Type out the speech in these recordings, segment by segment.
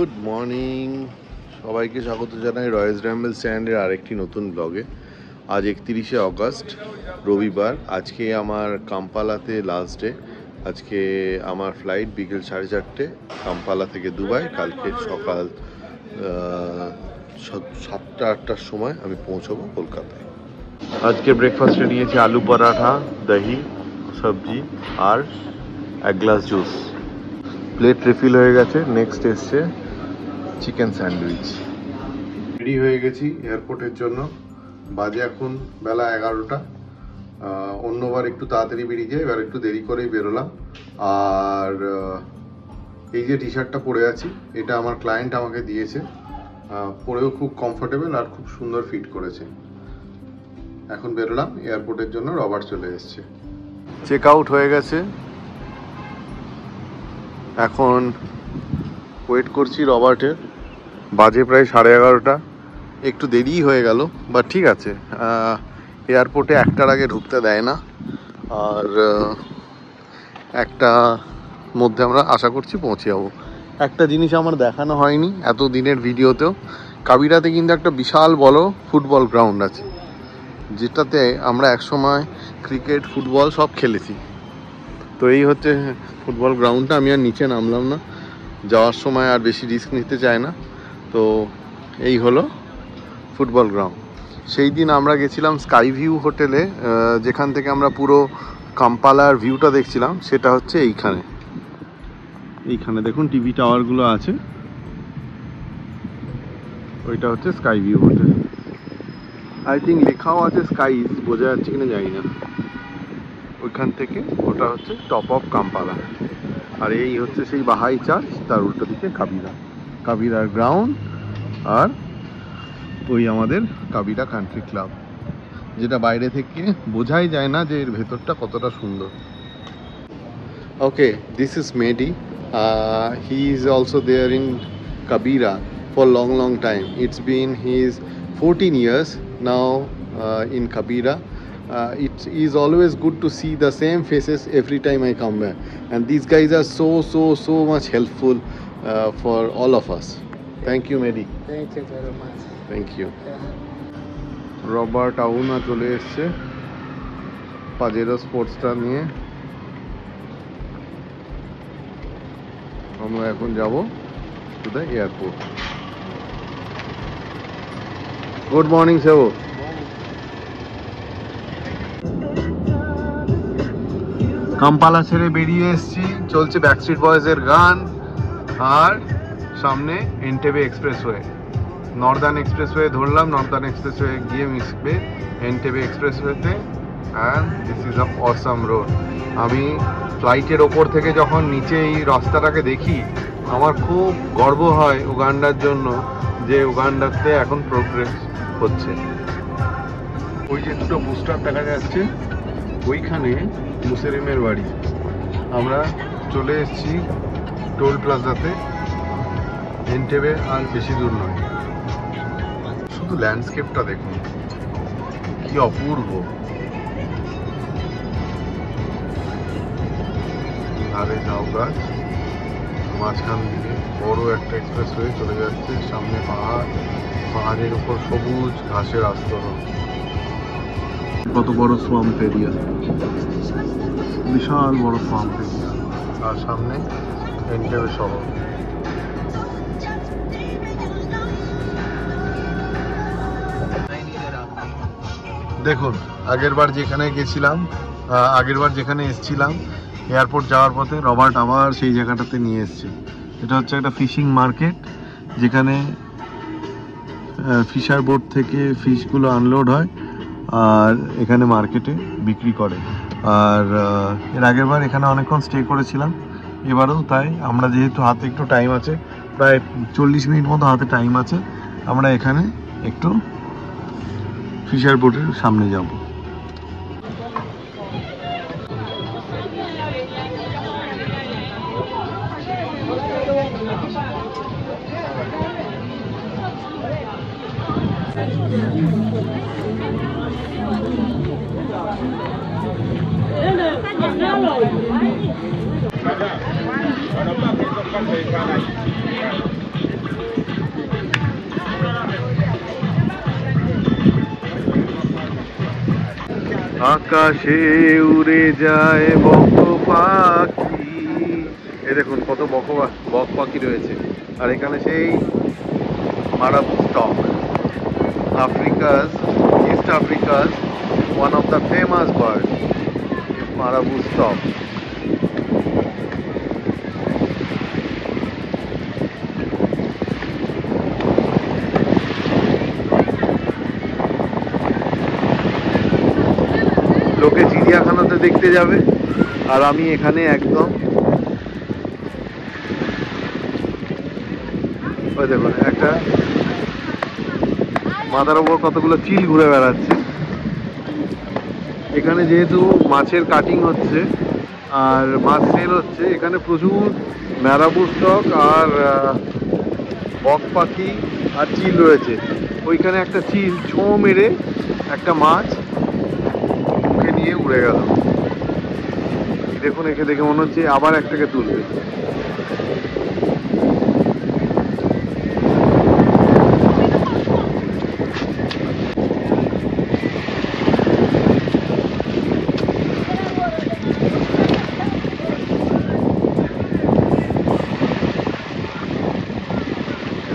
Good morning, সবাইকে স্বাগত জানাই রয়েস র্যাম্বল স্ট্যান্ডের আরেকটি নতুন ব্লগে। আজ 31শে অগস্ট, রবিবার। আজকে আমার কাম্পালাতে লাস্ট ডে। আজকে আমার ফ্লাইট বিকেল 4:30 কাম্পালা থেকে দুবাই। কালকে সকাল 7টা-8টার সময় আমি পৌঁছবো কলকাতায়। আজকে ব্রেকফাস্টে নিয়েছি আলু পরাঠা, দহি, সবজি আর এক গ্লাস জুস। প্লেট রিফিল হয়ে গেছে। নেক্সট এসছে চিকেন স্যান্ডউইচ। রেডি হয়ে গেছি এয়ারপোর্টের জন্য। বাজে এখন বেলা 11টা। অন্যবার একটু তাড়াতাড়ি বেরিয়ে যায়, এবার একটু দেরি করেই বেরোলাম। আর এই যে টি শার্টটা পরে আছি, এটা আমার ক্লায়েন্ট আমাকে দিয়েছে। পরেও খুব কমফোর্টেবল আর খুব সুন্দর ফিট করেছে। এখন বেরোলাম এয়ারপোর্টের জন্য। রবার্ট চলে এসছে। চেক আউট হয়ে গেছে। এখন ওয়েট করছি রবার্টের। বাজে প্রায় 11:30। একটু দেরি হয়ে গেল, বাট ঠিক আছে। এয়ারপোর্টে 1টার আগে ঢুকতে দেয় না। আর 1টার মধ্যে আমরা আশা করছি পৌঁছে যাবো। একটা জিনিস আমার দেখানো হয়নি এত দিনের ভিডিওতেও, কাবিরাতে কিন্তু একটা বিশাল বড় ফুটবল গ্রাউন্ড আছে, যেটাতে আমরা একসময় ক্রিকেট, ফুটবল সব খেলেছি। তো এই হচ্ছে ফুটবল গ্রাউন্ডটা। আমি আর নিচে নামলাম না, যাওয়ার সময় আর বেশি রিস্ক নিতে চাই না। তো এই হলো ফুটবল গ্রাউন্ড। সেই দিন আমরা গেছিলাম স্কাই ভিউ হোটেলে, যেখান থেকে আমরা পুরো কাম্পালার ভিউটা দেখছিলাম। সেটা হচ্ছে এইখানে দেখুন টিভি টাওয়ারগুলো আছে। ওইটা হচ্ছে sky view hotel. I think লেখাও আছে স্কাইজ, বোঝা যাচ্ছে কিনা জানি না। ওইখান থেকে ওটা হচ্ছে টপ অফ কাম্পালা। আর এই হচ্ছে সেই বাহাই চার্চ, তার উল্টো দিকে কাবিরার গ্রাউন্ড। আর ওই আমাদের কাবিরা কান্ট্রি ক্লাব, যেটা বাইরে থেকে বোঝাই যায় না যে এর ভেতরটা কতটা সুন্দর। ওকে, this is Maddy. He is also there in কাবিরা for long time. It's been his 14 years now in Kabira. It is always good to see the same faces every time I come back, and these guys are so much helpful for all of us. Thank you, Mehdi. Thank you very much. Thank you. Robert আউনা চলে এসছে Pajero স্পোর্টসটা নিয়ে। আমরা এখন যাব to the airport. Good morning সেবো। Kampala ছেড়ে বেরিয়ে এসেছি। চলছে ব্যাকস্ট্রিট বয়েজের গান। আর সামনে এনটেবে এক্সপ্রেসওয়ে, নর্দার্ন এক্সপ্রেসওয়ে ধরলাম। নর্দার্ন এক্সপ্রেসওয়ে গিয়ে মিশবে এনটেবে এক্সপ্রেসওয়েতে। And this is a awesome road. আমি ফ্লাইটের ওপর থেকে যখন নিচে এই রাস্তাটাকে দেখি, আমার খুব গর্ব হয় উগান্ডার জন্য, যে উগান্ডাতে এখন প্রোগ্রেস হচ্ছে। ওই যে দুটো বুস্টার দেখা যাচ্ছে, ওইখানে মুসেরিমের বাড়ি। আমরা চলে এসেছি টোল প্লাজাতে। এনটেবে আর বেশি দূর নয়। শুধু ল্যান্ডস্কেপটা দেখুন, কি অপূর্ব। ধারে ঝাউ গাছ, মাঝখান দিয়ে বড় একটা এক্সপ্রেসওয়ে চলে যাচ্ছে। সামনে পাহাড়, পাহাড়ের উপর সবুজ ঘাসের আস্তরণ। কত বড় সোয়াম্প এরিয়া, বিশাল বড় সোয়াম্প এরিয়া। আর সামনে এনটেবে শহর। দেখুন, আগের বার যেখানে এসেছিলাম এয়ারপোর্ট যাওয়ার পথে, রবার্ট আবার সেই জায়গাটাতে নিয়ে এসছে। এটা হচ্ছে একটা ফিশিং মার্কেট, যেখানে ফিশার বোট থেকে ফিশগুলো আনলোড হয় আর এখানে মার্কেটে বিক্রি করে। আর এর আগের বার এখানে অনেকক্ষণ স্টে করেছিলাম, এবারেও তাই। আমরা যেহেতু হাতে একটু টাইম আছে, প্রায় 40 মিনিট মতো হাতে টাইম আছে, আমরা এখানে একটু ফিশার বোটের সামনে যাব। আকাশে উড়ে যায় বক পাখি। এই দেখুন কত বক পাখি রয়েছে। আর এখানে সেই marabou stork, Africa's, east Africa's one of the famous bird is marabou stork. লোকে চিড়িয়াখানাতে দেখতে যাবে আর আমি এখানে একদম ওই দেখুন একটা মাথার উপর কতগুলো চিল ঘুরে বেড়াচ্ছে। এখানে যেহেতু মাছের কাটিং হচ্ছে আর মাছ সেল হচ্ছে, এখানে প্রচুর ম্যারাবু স্টক আর বক পাখি আর চিল রয়েছে। ওইখানে একটা চিল ছোঁ মেরে একটা মাছ মুখে নিয়ে উড়ে গেল। দেখুন একে দেখে মনে হচ্ছে আবার একটাকে তুলবে।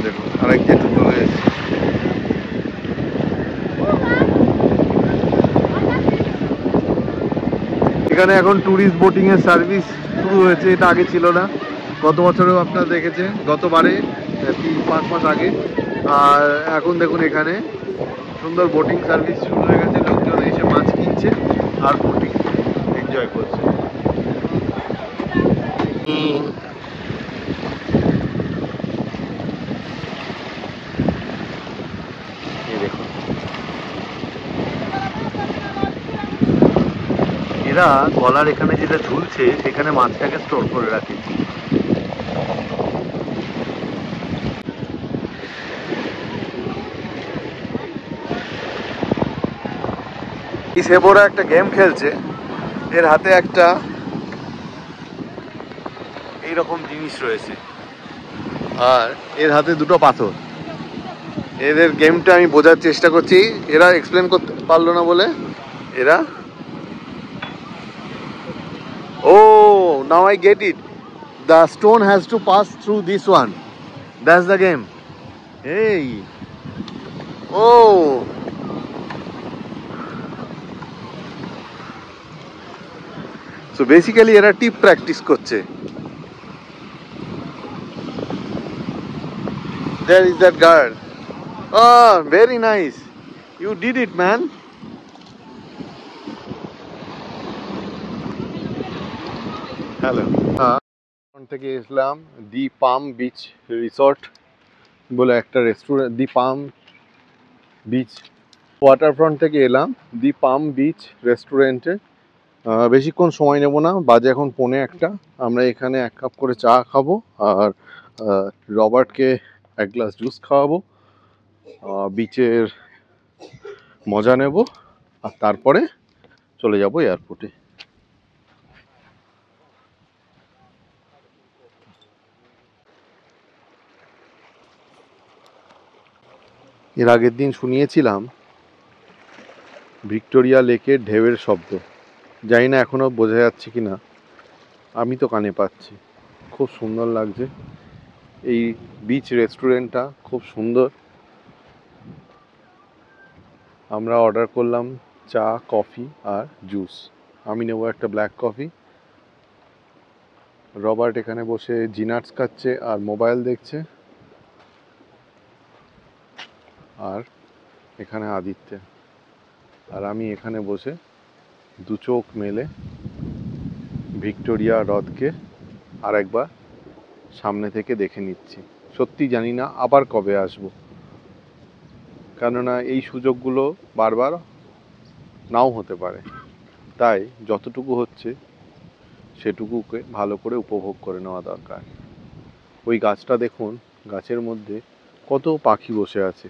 দেখুন আরেক জেঠু চলে এসেছে। এখানে এখন ট্যুরিস্ট বোটিং এর সার্ভিস শুরু হয়েছে, এটা আগে ছিল না। গত বছরেও আপনারা দেখেছেন, গতবারে 3-5 মাস আগে। আর এখন দেখুন এখানে সুন্দর বোটিং সার্ভিস শুরু হয়ে গেছে। লোকজন এসে মাছ কিনছে আর বোটিং এনজয় করছে। এই দেখুন এরা গলার এখানে যেটা ঝুলছে সেখানে মাছটাকে স্টোর করে রাখে। সেবোরা একটা গেম খেলছে, এর হাতে একটা এইরকম জিনিস রয়েছে আর এর হাতে দুটো পাথর। এদের গেমটা আমি বোঝার চেষ্টা করছি, এরা এক্সপ্লেন করতে পারলো না বলে এরা Oh, now I get it. The stone has to pass through this one. That's the game. Hey. Oh. So basically এরা টিপ প্র্যাকটিস করছে। There is that guard. Oh, very nice. You did it, man. Hello. থেকে এসলাম দি পাম beach resort বলে একটা restaurant, দি পাম beach waterfront থেকে এলাম দি পাম beach রেস্টুরেন্টে। বেশিক্ষণ সময় নেব না, বাজে এখন 1:45। আমরা এখানে 1 কাপ করে চা খাবো আর রবার্টকে 1 গ্লাস জুস খাওয়াবো, বিচের মজা নেব আর তারপরে চলে যাব এয়ারপোর্টে। এর আগের দিন শুনিয়েছিলাম ভিক্টোরিয়া লেকের ঢেউয়ের শব্দ, জানি না এখনও বোঝা যাচ্ছে কি না, আমি তো কানে পাচ্ছি। খুব সুন্দর লাগছে। এই বিচ রেস্টুরেন্টটা খুব সুন্দর। আমরা অর্ডার করলাম চা, কফি আর জুস। আমি নেব একটা ব্ল্যাক কফি। রবার্ট এখানে বসে জিনাটস খাচ্ছে আর মোবাইল দেখছে। আর এখানে আদিত্য আর আমি এখানে বসে দু চোখ মেলে ভিক্টোরিয়া হ্রদকে আরেকবার সামনে থেকে দেখে নিচ্ছি। সত্যি জানি না আবার কবে আসব, কেননা এই সুযোগগুলো বারবার নাও হতে পারে। তাই যতটুকু হচ্ছে সেটুকুকে ভালো করে উপভোগ করে নেওয়া দরকার। ওই গাছটা দেখুন, গাছের মধ্যে কত পাখি বসে আছে।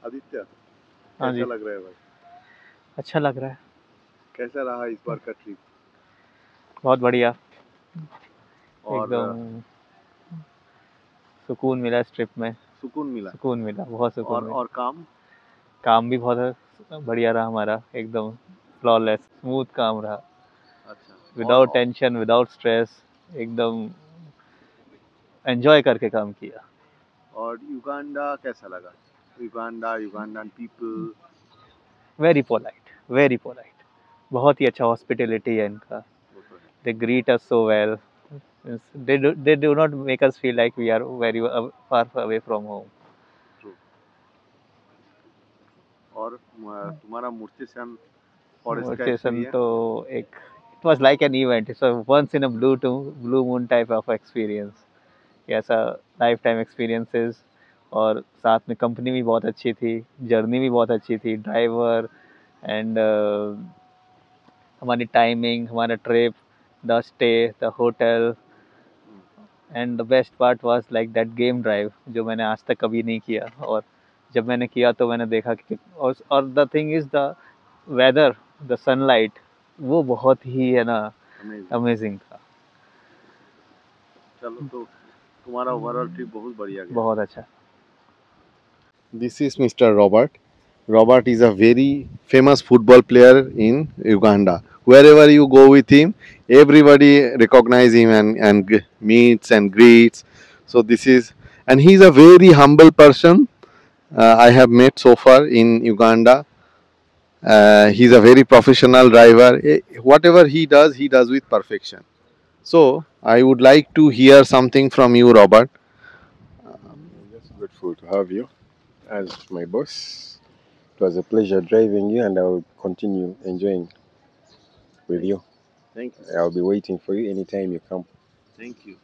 आदित्य, कैसा लग रहा है भाई? अच्छा लग रहा है। कैसा रहा इस बार का ट्रिप? बहुत बढ़िया, और एकदम सुकून मिला इस ट्रिप में। सुकून मिला सुकून मिला, बहुत सुकून और मिला। और काम काम भी बहुत बढ़िया रहा हमारा, एकदम फ्लॉलेस स्मूथ काम रहा, अच्छा, विदाउट टेंशन विदाउट स्ट्रेस, एकदम एंजॉय करके काम किया। और युगांडा कैसा लगा? Ugandan people? वेरी पोलाइट, बहुत ही अच्छा हॉस्पिटैलिटी है इनका। They greet us so well, they do not make us feel like we are very far away from home. और तुम्हारा मूर्तिसन फॉरेस्ट का स्टेशन एक्सपीरियंस? तो एक it was like an event, it's a once in a blue moon type of experience, ऐसा life time experiences. और साथ में company भी बहुत अच्छी थी, जर्नी भी बहुत अच्छी थी, ड्राइवर एंड हमारी टाइमिंग, हमारा trip, the stay, the hotel, and the best part was like that game drive जो मैंने आज तक कभी नहीं किया, और जब मैंने किया तो मैंने देखा कि और the thing is the weather, the sunlight, वो बहुत ही है ना अमेजिंग था। चलो, तो तुम्हारा ओवरऑल ट्रिप बहुत बढ़िया गया। बहुत अच्छा। This is Mr. Robert. Robert is a very famous football player in Uganda. Wherever you go with him, everybody recognize him and meets and greets. So this is, and he's a very humble person I have met so far in Uganda. He's a very professional driver. Whatever he does with perfection. So I would like to hear something from you, Robert. Just grateful to have you as my boss. It was a pleasure driving you, and I will continue enjoying with you. Thank you. I'll be waiting for you anytime you come. Thank you.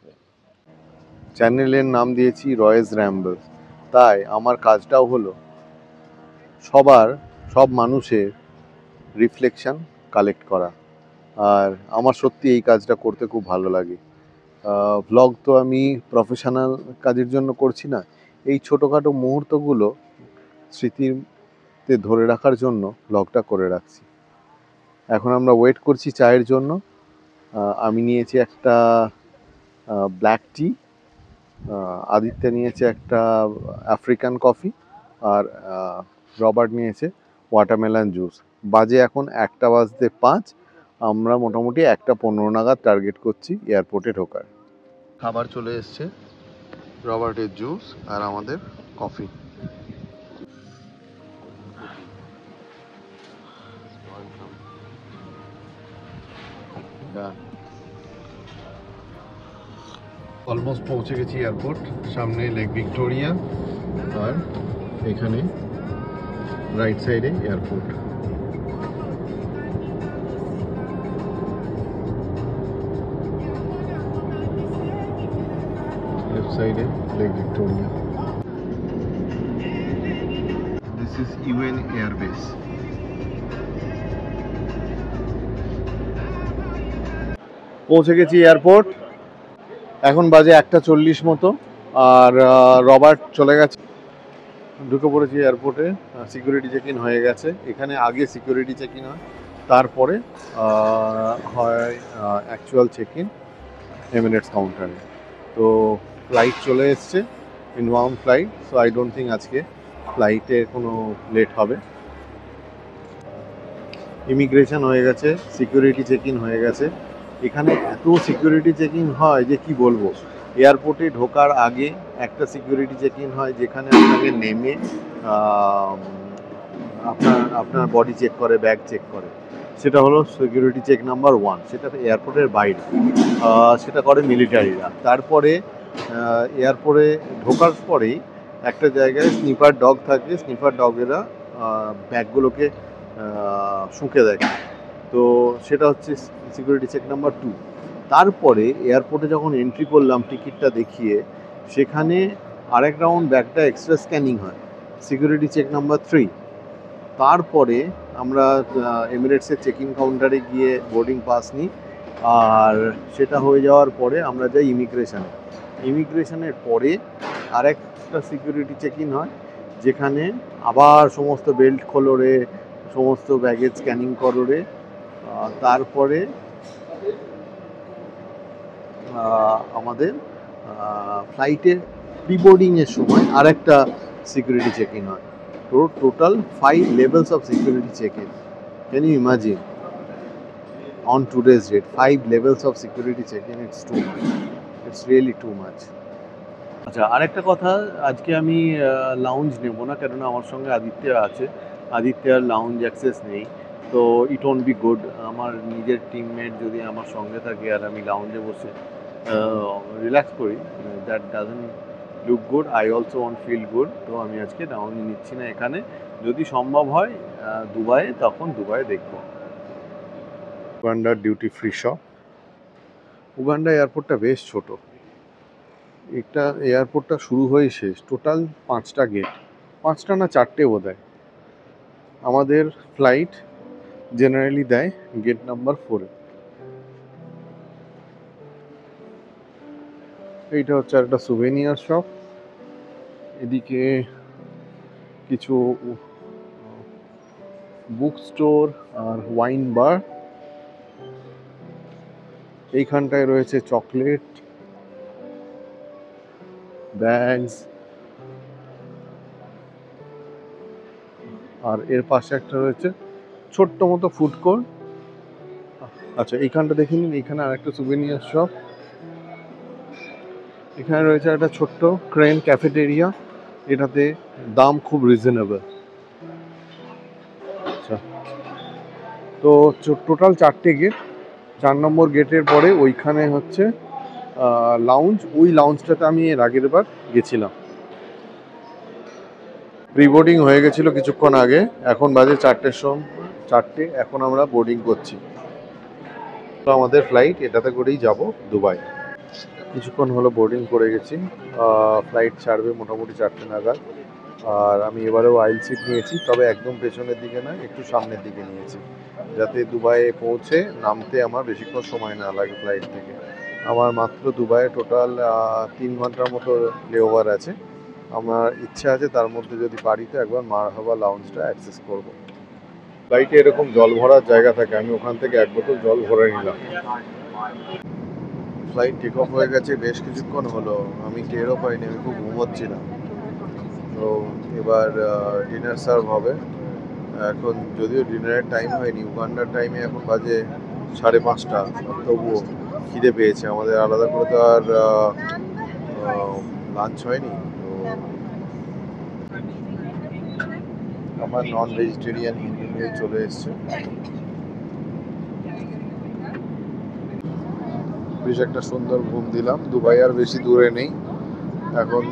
চ্যানেলের নাম দিয়েছি রয়েস র্যাম্বলস, তাই আমার কাজটাও হলো সব মানুষের reflection collect করা, আর আমার সত্যি এই কাজটা করতে খুব ভালো লাগে। ব্লগ তো আমি প্রফেশনাল কাজের জন্য করছি না, এই ছোটোখাটো মুহূর্তগুলো স্মৃতিতে ধরে রাখার জন্য ব্লগটা করে রাখছি। এখন আমরা ওয়েট করছি চায়ের জন্য। আমি নিয়েছি একটা ব্ল্যাক টি, আদিত্য নিয়েছে একটা আফ্রিকান কফি, আর রবার্ট নিয়েছে ওয়াটারমেলন জুস। বাজে এখন 1:05। আমরা মোটামুটি 1:15 নাগাদ টার্গেট করছি এয়ারপোর্টে ঢোকার। খাবার চলে এসছে, রবার্টের জুস আর আমাদের কফি। অলমোস্ট পৌঁছে গেছি এয়ারপোর্ট। সামনে লেক ভিক্টোরিয়া, আর এখানে রাইট সাইডে এয়ারপোর্ট। লেফট সাইডে lake Victoria. This is UN airbase. পৌঁছে গেছি এয়ারপোর্ট, এখন বাজে 1:40 মতো, আর রবার্ট চলে গেছে। ঢুকে পড়েছি এয়ারপোর্টে, সিকিউরিটি চেক ইন হয়ে গেছে। এখানে আগে সিকিউরিটি চেক ইন হয়, তারপরে হয় অ্যাকচুয়াল চেক ইন এমিরেটস কাউন্টারে। তো ফ্লাইট চলে এসছে, inbound flight, so I don't think আজকে ফ্লাইটে কোনো লেট হবে। ইমিগ্রেশন হয়ে গেছে, সিকিউরিটি চেক ইন হয়ে গেছে। এখানে এত সিকিউরিটি চেকিং হয় যে কি বলবো। এয়ারপোর্টে ঢোকার আগে একটা সিকিউরিটি চেকিং হয়, যেখানে আপনাকে নেমে আপনার বডি চেক করে, ব্যাগ চেক করে। সেটা হলো সিকিউরিটি চেক নাম্বার 1। সেটা এয়ারপোর্টের বাইরে, সেটা করে মিলিটারিরা। তারপরে এয়ারপোর্টে ঢোকার পরেই একটা জায়গায় স্নিফার ডগ থাকে, স্নিফার ডগেরা ব্যাগগুলোকে শুঁকে দেখে। তো সেটা হচ্ছে সিকিউরিটি চেক নাম্বার 2। তারপরে এয়ারপোর্টে যখন এন্ট্রি করলাম টিকিটটা দেখিয়ে, সেখানে আরেক রাউন্ড ব্যাগটা এক্সট্রা স্ক্যানিং হয়, সিকিউরিটি চেক নাম্বার 3। তারপরে আমরা এমিরেটসের চেক ইন কাউন্টারে গিয়ে বোর্ডিং পাস নিই, আর সেটা হয়ে যাওয়ার পরে আমরা যাই ইমিগ্রেশনে। ইমিগ্রেশনের পরে আরেকটা সিকিউরিটি চেক ইন হয়, যেখানে আবার সমস্ত বেল্ট খোলো রে, সমস্ত ব্যাগেজ স্ক্যানিং করো রে। তারপরে আমাদের ফ্লাইটের প্রি বোর্ডিংয়ের সময় আরেকটা সিকিউরিটি চেক ইন হয়। total 5 levels of security check-in. Can you imagine? On today's date, 5 levels of security check-in, it's too much. It's really too much. আচ্ছা, আরেকটা কথা, আজকে আমি লাউঞ্জ নেব না, কেননা আমার সঙ্গে আদিত্য আছে। আদিত্যর লাউঞ্জ অ্যাক্সেস নেই, তো ইট ওন্ট বি গুড। আমার নিজের টিমমেট যদি আমার সঙ্গে থাকে আর আমি লাউঞ্জে বসে রিল্যাক্স করি, that doesn't look good. I also won't feel good. তো আমি আজকে লাউঞ্জ নিচ্ছি না এখানে। যদি সম্ভব হয় দুবাইয়ে, তখন দুবাইয়ে দেখব। উগান্ডার ডিউটি ফ্রি শপ। উগান্ডা এয়ারপোর্টটা বেশ ছোট। একটা এয়ারপোর্টটা শুরু হয়ে শেষ, টোটাল 5টা গেট, 5টা না 4টে বোধহয়। আমাদের ফ্লাইট জেনারেলি দেয় গেট নাম্বার 4-এ। এইটা হচ্ছে একটা সুভেনিয়ার শপ। এদিকে কিছু বুক স্টোর আর ওয়াইন বার। এইখানটায় রয়েছে চকলেট, ব্যাগস, আর এর পাশে একটা রয়েছে ছোট্ট মতো ফুড কোর্ট। আচ্ছা, এইখানটা দেখে নিন, এইখানে আরেকটা সুভেনিয়ার শপ। এখানে রয়েছে একটা ছোট্ট ক্রেন ক্যাফেটেরিয়া, এটাতে দাম খুব রিজনেবল। আচ্ছা, তো টোটাল 4টে গেট। 4 নম্বর গেটের পরে ওইখানে হচ্ছে লাউঞ্জ। ওই লাউঞ্জটাতে আমি এর আগের বার গেছিলাম। প্রিবোর্ডিং হয়ে গেছিলো কিছুক্ষণ আগে, এখন বাজে 4টে। এখন আমরা বোর্ডিং করছি। তো আমাদের ফ্লাইট এটাতে করেই যাব দুবাই। কিছুক্ষণ হলো বোর্ডিং করে গেছি। ফ্লাইট ছাড়বে মোটামুটি 4টে নাগাদ। আর আমি এবারেও আইল সিট নিয়েছি, তবে একদম পেছনের দিকে না, একটু সামনের দিকে নিয়েছি, যাতে দুবাইয়ে পৌঁছে নামতে আমার বেশিক্ষণ সময় না লাগে ফ্লাইট থেকে। আমার মাত্র দুবাইয়ে টোটাল 3 ঘন্টার মতো লেওভার আছে। আমার ইচ্ছা আছে তার মধ্যে যদি পারি তো একবার মারহাবা লাউঞ্জটা অ্যাক্সেস করব। ফ্লাইটে এরকম জল ভরার জায়গা থাকে, আমি ওখান থেকে 1 বোতল জল ভরে নিলাম। ফ্লাইট টেক অফ হয়ে গেছে বেশ কিছুক্ষণ হলো, আমি টেরও পাইনি, আমি খুব ঘুমোচ্ছিলাম। তো এবার ডিনার সার্ভ হবে। এখন যদিও ডিনারের টাইম হয়নি, উগান্ডার টাইমে এখন বাজে 5:30, তবুও খিদে পেয়েছে আমাদের। আলাদা করে তো আর লাঞ্চ হয়নি। তো আমার নন ভেজিটেরিয়ান হিন্দি মিল চলে এসছে। বেশ একটা সুন্দর ঘুম দিলাম। দুবাই আর বেশি দূরে নেই এখন।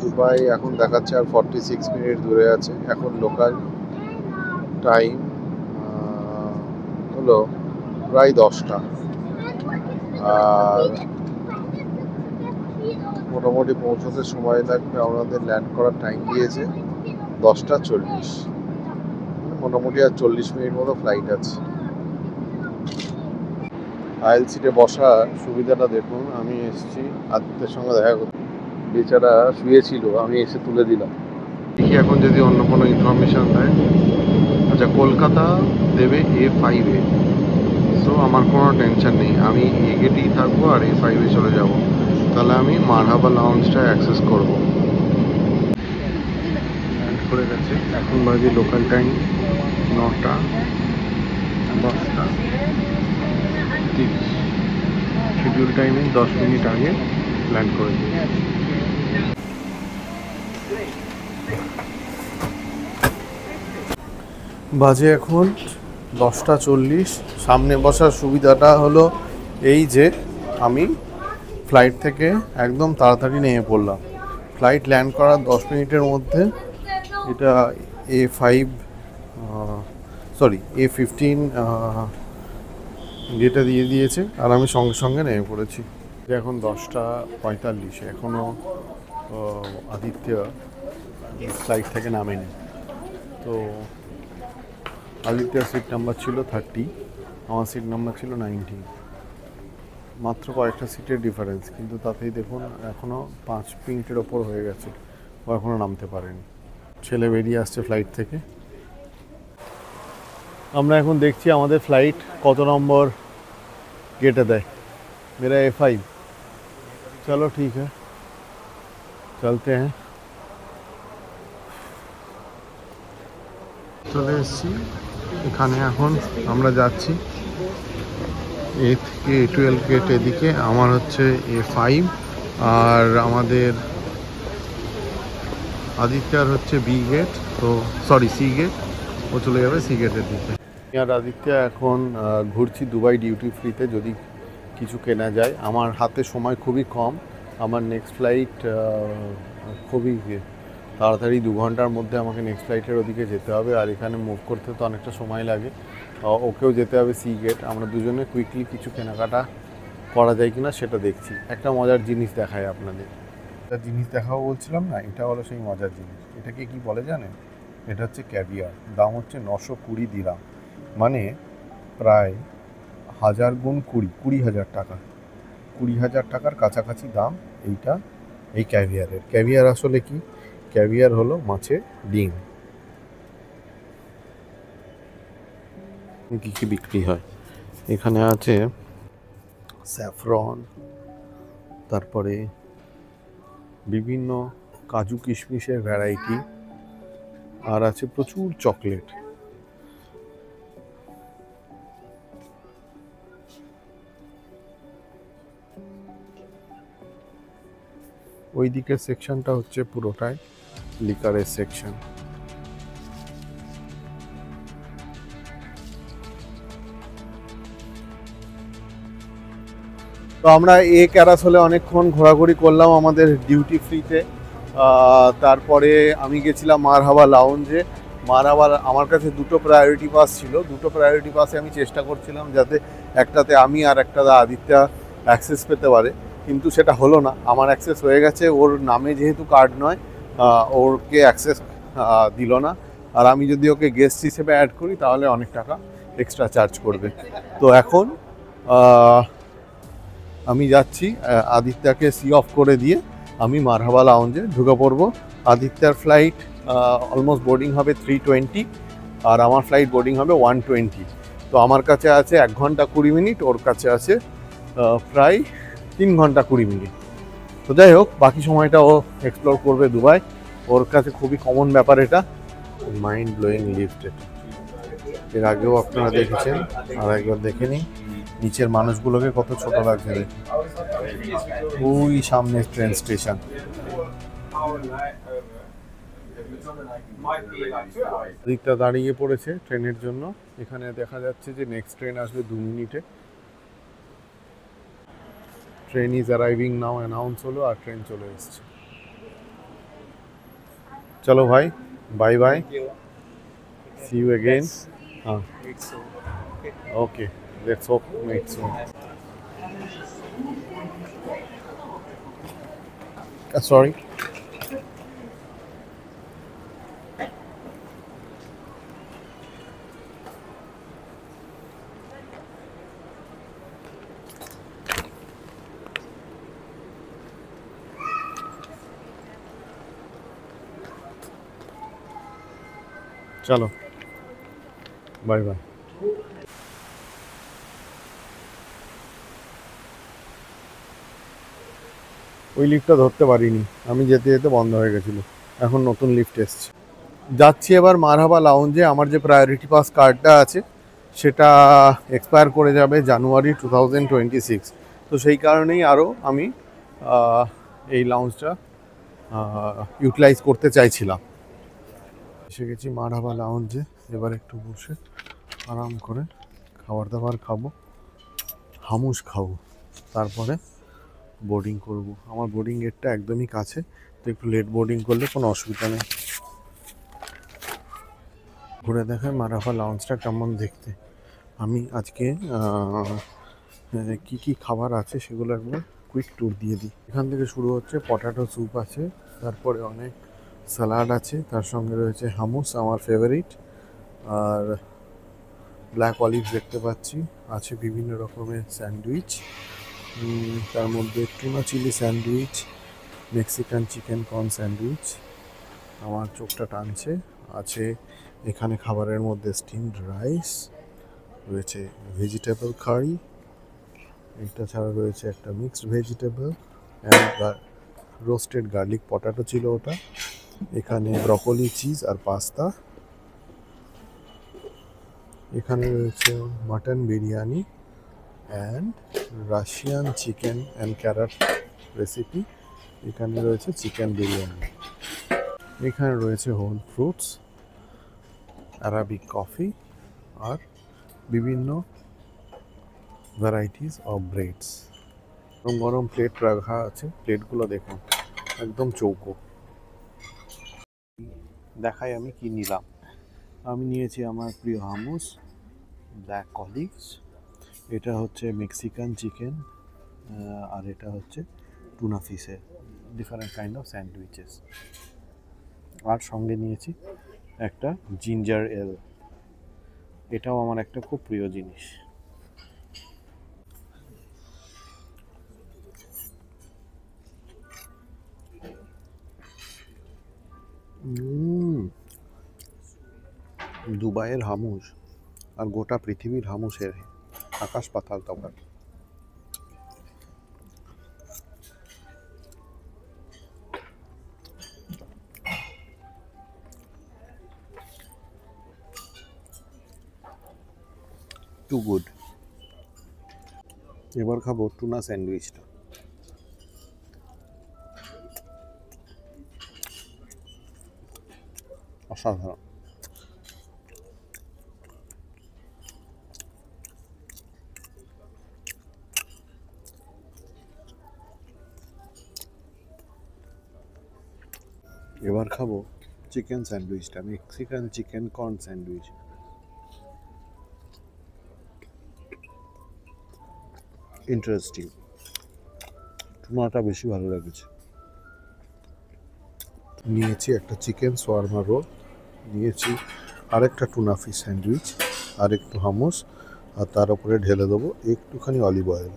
দুবাই এখন দেখাচ্ছে আর 46 মিনিট দূরে আছে। এখন লোকাল টাইম হলো প্রায় 10টা, আর মোটামুটি পৌঁছতে সময় লাগবে। আমাদের ল্যান্ড করার টাইম দিয়েছে 10:40, মোটামুটি আর 40 মিনিট মতো ফ্লাইট আছে। আইল সিটে বসার সুবিধাটা দেখুন। আমি এসেছি আদিত্যের সঙ্গে দেখা করতে, বেচারা শুয়েছিল, আমি এসে তুলে দিলাম। দেখি এখন যদি অন্য কোনো ইনফরমেশান দেয়। আচ্ছা, কলকাতা দেবে A5-এ, সো আমার কোনো টেনশন নেই, আমি এ গেটেই থাকবো আর A5-এ চলে যাব। তাহলে আমি মারহাবা লাউঞ্জটা অ্যাক্সেস করবো। ল্যান্ড করে গেছে, এখন বাজে লোকাল টাইম 9:10। শিডিউল টাইমে 10 মিনিট আগে ল্যান্ড করে দিয়েছে। বাজে এখন 10:40। সামনে বসার সুবিধাটা হলো এই যে আমি ফ্লাইট থেকে একদম তাড়াতাড়ি নেমে পড়লাম। ফ্লাইট ল্যান্ড করার 10 মিনিটের মধ্যে এটা A15 গেটে দিয়ে দিয়েছে, আর আমি সঙ্গে সঙ্গে নেমে পড়েছি। এখন 10:45, এখনও আদিত্য ফ্লাইট থেকে নামেনি। তো আদিত্যর সিট নাম্বার ছিল 30, আমার সিট নাম্বার ছিল 19। মাত্র কয়েকটা সিটের ডিফারেন্স, কিন্তু তাতেই দেখুন এখনও 5 মিনিটের ওপর হয়ে গেছে, ও এখনও নামতে পারেনি। ছেলে বেরিয়ে আসছে ফ্লাইট থেকে। আমরা এখন দেখছি আমাদের ফ্লাইট কত নম্বর গেটে দেয়। मेरा A5। चलो ठीक है। চলতে হ্যাঁ। চলে এসেছি এখানে, এখন আমরা যাচ্ছি এ থেকে A12 গেট এদিকে, আমার হচ্ছে A5 আর আমাদের আদিত্যার হচ্ছে B গেট, তো সরি C গেট, ও চলে যাবে C গেটের দিকে। আর আদিত্য এখন ঘুরছি দুবাই ডিউটি ফ্রিতে, যদি কিছু কেনা যায়। আমার হাতে সময় খুবই কম, আমার নেক্সট ফ্লাইট খুবই তাড়াতাড়ি 2 ঘন্টার মধ্যে আমাকে নেক্সট ফ্লাইটের ওদিকে যেতে হবে, আর এখানে মুভ করতে তো অনেকটা সময় লাগে। ওকেও যেতে হবে C গেট, আমরা দুজনে কুইকলি কিছু কেনাকাটা করা যায় কিনা সেটা দেখছি। একটা মজার জিনিস দেখায় আপনাদের, একটা জিনিস দেখাবো বলছিলাম না, এটা হলো সেই মজার জিনিস। এটাকে কি বলে জানেন? এটা হচ্ছে ক্যাভিয়ার, দাম হচ্ছে 920 দিরহাম, মানে প্রায় 1000 গুণ 20,000 টাকা, 20,000 টাকার কাছাকাছি দাম এইটা, এই ক্যাভিয়ারের। ক্যাভিয়ার আসলে কি? ক্যাভিয়ার হলো মাছের ডিম। কী কী বিক্রি হয় এখানে? আছে স্যাফরন, তারপরে বিভিন্ন কাজু কিশমিশের ভ্যারাইটি, আর আছে প্রচুর চকলেট। ওই দিকের সেকশনটা হচ্ছে পুরোটাই লিকারের সেকশন। তো আমরা ক্যারাসলে অনেকক্ষণ ঘোরাঘুরি করলাম আমাদের ডিউটি ফ্রিতে। তারপরে আমি গেছিলাম মারহাবা লাউঞ্জে। মারহাবা, আমার কাছে দুটো প্রায়োরিটি পাস ছিল, দুটো প্রায়োরিটি পাসে আমি চেষ্টা করছিলাম যাতে একটাতে আমি আর একটাতে আদিত্যা অ্যাক্সেস পেতে পারে, কিন্তু সেটা হলো না। আমার অ্যাক্সেস হয়ে গেছে, ওর নামে যেহেতু কার্ড নয়, ওরকে অ্যাক্সেস দিল না। আর আমি যদি ওকে গেস্ট হিসেবে অ্যাড করি তাহলে অনেক টাকা এক্সট্রা চার্জ করবে। তো এখন আমি যাচ্ছি আদিত্যাকে সি অফ করে দিয়ে আমি মারহাবা লাউঞ্জে ঢুকে পড়বো। আদিত্যার ফ্লাইট অলমোস্ট বোর্ডিং হবে 3:20, আর আমার ফ্লাইট বোর্ডিং হবে 1:20। তো আমার কাছে আছে 1 ঘন্টা 20 মিনিট, ওর কাছে আছে প্রায় 3 ঘন্টা 20 মিনিট। তো যাই হোক, বাকি সময়টা ও এক্সপ্লোর করবে দুবাই, ওর কাছে খুবই কমন ব্যাপার এটা। মাইন্ড ব্লোয়িং লিফট, এর আগেও আপনারা দেখেছেন, আর একবার দেখে নিই নিচের মানুষগুলোকে কত ছোট লাগছে দেখে। ওই সামনে ট্রেন স্টেশন। দিকটা দাঁড়িয়ে পড়েছে ট্রেনের জন্য, এখানে দেখা যাচ্ছে যে নেক্সট ট্রেন আসবে 2 মিনিটে। Train is arriving now announce হলো, আর ট্রেন চলে এসছে। চলো ভাই, bye bye, see you again. हाँ okay, let's hope meet soon. Sorry. चलो बाय बाय। ওই লিফটটা ধরতে পারিনি আমি, যেতে যেতে বন্ধ হয়ে গেছিলো, এখন নতুন লিফট এসছে। যাচ্ছি এবার মারহাবা লাউঞ্জে। আমার যে প্রায়োরিটি পাস কার্ডটা আছে সেটা এক্সপায়ার করে যাবে জানুয়ারি 2026। তো সেই কারণেই আরও আমি এই লাউঞ্জটা ইউটিলাইজ করতে চাইছিলাম। এসে গেছি মারহাবা লাউঞ্জে, এবার একটু বসে আরাম করে খাবার দাবার খাবো, হামুস খাবো, তারপরে বোর্ডিং করব। আমার বোর্ডিং গেটটা একদমই কাছে, তো একটু লেট বোর্ডিং করলে কোনো অসুবিধা নেই। ঘুরে দেখায় মারহাবা লাউঞ্জটা কেমন দেখতে। আমি আজকে কি কি খাবার আছে সেগুলো একবার কুইক ট্যুর দিয়ে দিই। এখান থেকে শুরু হচ্ছে, পটাটো স্যুপ আছে, তারপরে অনেক স্যালাড আছে, তার সঙ্গে রয়েছে হামুস আমার ফেভারিট, আর ব্ল্যাক অলিভ দেখতে পাচ্ছি, আছে বিভিন্ন রকমের স্যান্ডউইচ, তার মধ্যে tuna chilli sandwich, Mexican chicken corn sandwich আমার চোখটা টানছে। আছে এখানে খাবারের মধ্যে স্টিমড রাইস, রয়েছে ভেজিটেবল কারি, এটা ছাড়া রয়েছে একটা mixed vegetable and roasted garlic potato ছিল ওটা, এখানে ব্রকলি চিজ আর পাস্তা, এখানে রয়েছে mutton biryani and Russian chicken and carrot recipe, এখানে রয়েছে চিকেন বিরিয়ানি, এখানে রয়েছে হোল ফ্রুটস, অ্যারাবিক কফি আর বিভিন্ন ভ্যারাইটিস অফ ব্রেডস। গরম গরম প্লেট রাখা আছে, প্লেটগুলো দেখুন একদম চৌকো। দেখাই আমি কি নিলাম। আমি নিয়েছি আমার প্রিয় হামুস, ব্ল্যাক কলিগস, এটা হচ্ছে মেক্সিকান চিকেন, আর এটা হচ্ছে টুনা ফিশের ডিফারেন্ট কাইন্ড অফ স্যান্ডউইচেস। আর সঙ্গে নিয়েছি একটা জিঞ্জার এল, এটাও আমার একটা খুব প্রিয় জিনিস। দুবাইয়ের হামুস আর গোটা পৃথিবীর হামুসের আকাশ পাতাল তফাৎ। Too good. এবার খাবো টুনা স্যান্ডউইচটা। অসাধারণ। এবার খাবো চিকেন স্যান্ডউইচটা, Mexican chicken corn sandwich. Interesting, টুনাটা বেশি ভালো লেগেছে। নিয়েছি একটা চিকেন সোয়ারমা রোল, নিয়েছি আরেকটা টুনা ফিশ স্যান্ডউইচ, আর একটু হামুস, আর তার উপরে ঢেলে দেবো একটুখানি অলিভ অয়েল।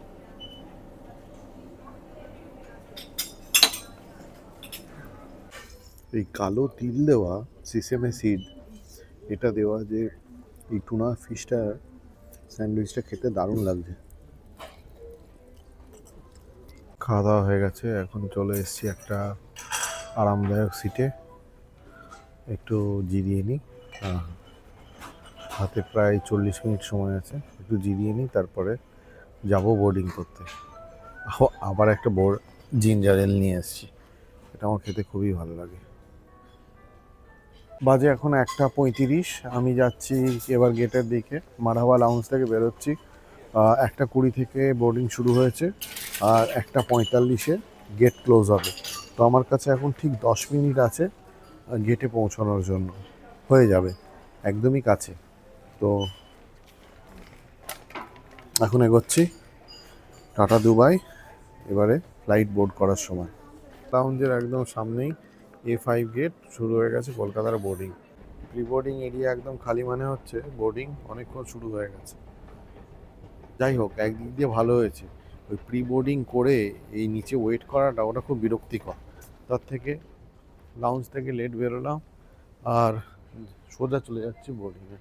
এই কালো তিল দেওয়া সিসেমে সিড, এটা দেওয়া যে এই টুনা ফিশটা স্যান্ডউইচটা খেতে দারুণ লাগছে। খাওয়া দাওয়া হয়ে গেছে, এখন চলে এসেছি একটা আরামদায়ক সিটে, একটু জিরিয়ে নিই। হাতে প্রায় 40 মিনিট সময় আছে, একটু জিরিয়ে নিই, তারপরে যাব বোর্ডিং করতে। আবার একটা জিঞ্জার এল নিয়ে এসেছি, এটা আমার খেতে খুবই ভালো লাগে। বাজে এখন 1:35, আমি যাচ্ছি এবার গেটের দিকে, মারহাবা লাউঞ্জ থেকে বেরোচ্ছি। 1:20 থেকে বোর্ডিং শুরু হয়েছে, আর 1:45-এ গেট ক্লোজ হবে। তো আমার কাছে এখন ঠিক 10 মিনিট আছে গেটে পৌঁছানোর জন্য, হয়ে যাবে, একদমই কাছে। তো এখন এগোচ্ছি টাটা দুবাই, এবারে ফ্লাইট বোর্ড করার সময়। লাউঞ্জের একদম সামনেই A5 গেট শুরু হয়ে গেছে কলকাতার বোর্ডিং। প্রি বোর্ডিং এরিয়া একদম খালি, মানে হচ্ছে বোর্ডিং অনেকক্ষণ শুরু হয়ে গেছে। যাই হোক, একদিক দিয়ে ভালো হয়েছে, ওই প্রি বোর্ডিং করে এই নিচে ওয়েট করাটা ওটা খুব বিরক্তিকর। তার থেকে লাউঞ্জ থেকে লেট বেরোলাম আর সোজা চলে যাচ্ছি বোর্ডিংয়ে।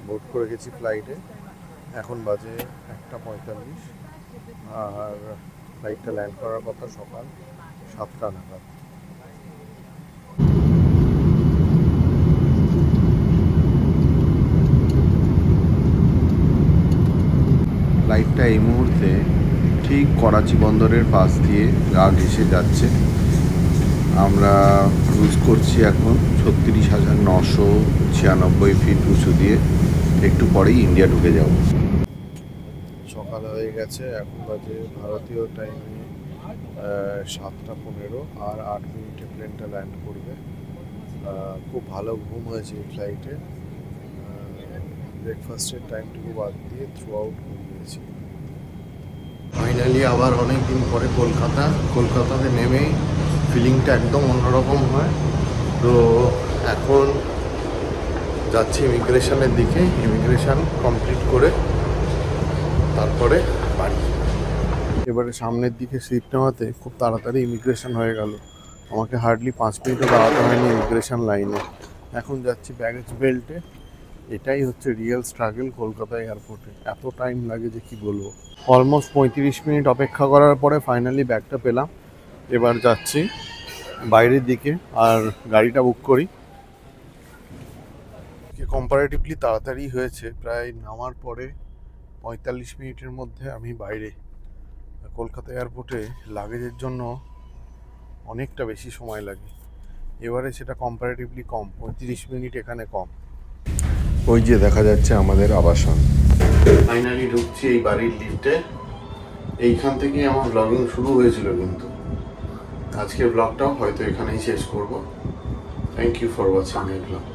বোর্ড করে গেছি ফ্লাইটে, এখন বাজে 1:45, আর ফ্লাইটটা ল্যান্ড করার কথা সকাল 7টা নাগাদ। ফ্লাইটটা এই মুহূর্তে ঠিক করাচি বন্দরের পাশ দিয়ে গা ঘেঁষে যাচ্ছে। আমরা ক্রুজ করছি এখন 36,996 ফিট উঁচু দিয়ে, একটু পরেই ইন্ডিয়া ঢুকে যাব। সকাল হয়ে গেছে, এখন বাজে ভারতীয় টাইমে 7:15, আর 8 মিনিটে প্লেনটা ল্যান্ড করবে। খুব ভালো ঘুম হয়েছে এই ফ্লাইটে, ব্রেকফাস্টের টাইমটুকু বাদ দিয়ে থ্রু আউট ঘুমিয়েছি। ফাইনালি আবার অনেক দিন পরে কলকাতাতে নেমেই ফিলিংটা একদম অন্যরকম হয়। তো এখন যাচ্ছি ইমিগ্রেশনের দিকে, ইমিগ্রেশন কমপ্লিট করে তারপরে বাড়ি। এবারে সামনের দিকে সিট নেওয়াতে খুব তাড়াতাড়ি ইমিগ্রেশন হয়ে গেল, আমাকে হার্ডলি 5 মিনিটও দাঁড়াতে হয়নি ইমিগ্রেশন লাইনে। এখন যাচ্ছি ব্যাগেজ বেল্টে। এটাই হচ্ছে রিয়েল স্ট্রাগল কলকাতা এয়ারপোর্টে, এত টাইম লাগে যে কি বলবো। অলমোস্ট 35 মিনিট অপেক্ষা করার পরে ফাইনালি ব্যাগটা পেলাম। এবার যাচ্ছি বাইরের দিকে আর গাড়িটা বুক করি। কম্পারেটিভলি তাড়াতাড়ি হয়েছে, প্রায় নামার পরে 45 মিনিটের মধ্যে আমি বাইরে। কলকাতা এয়ারপোর্টে লাগেজের জন্য অনেকটা বেশি সময় লাগে, এবারে সেটা কম্পারেটিভলি কম, 35 মিনিট এখানে কম। ওই যে দেখা যাচ্ছে আমাদের আবাসন। ফাইনালি ঢুকছি এই বাড়ির লিফটে। এইখান থেকেই আমার ব্লগিং শুরু হয়েছিল, কিন্তু আজকের ব্লগটাও হয়তো এখানেই শেষ করব। Thank you for watching my blog.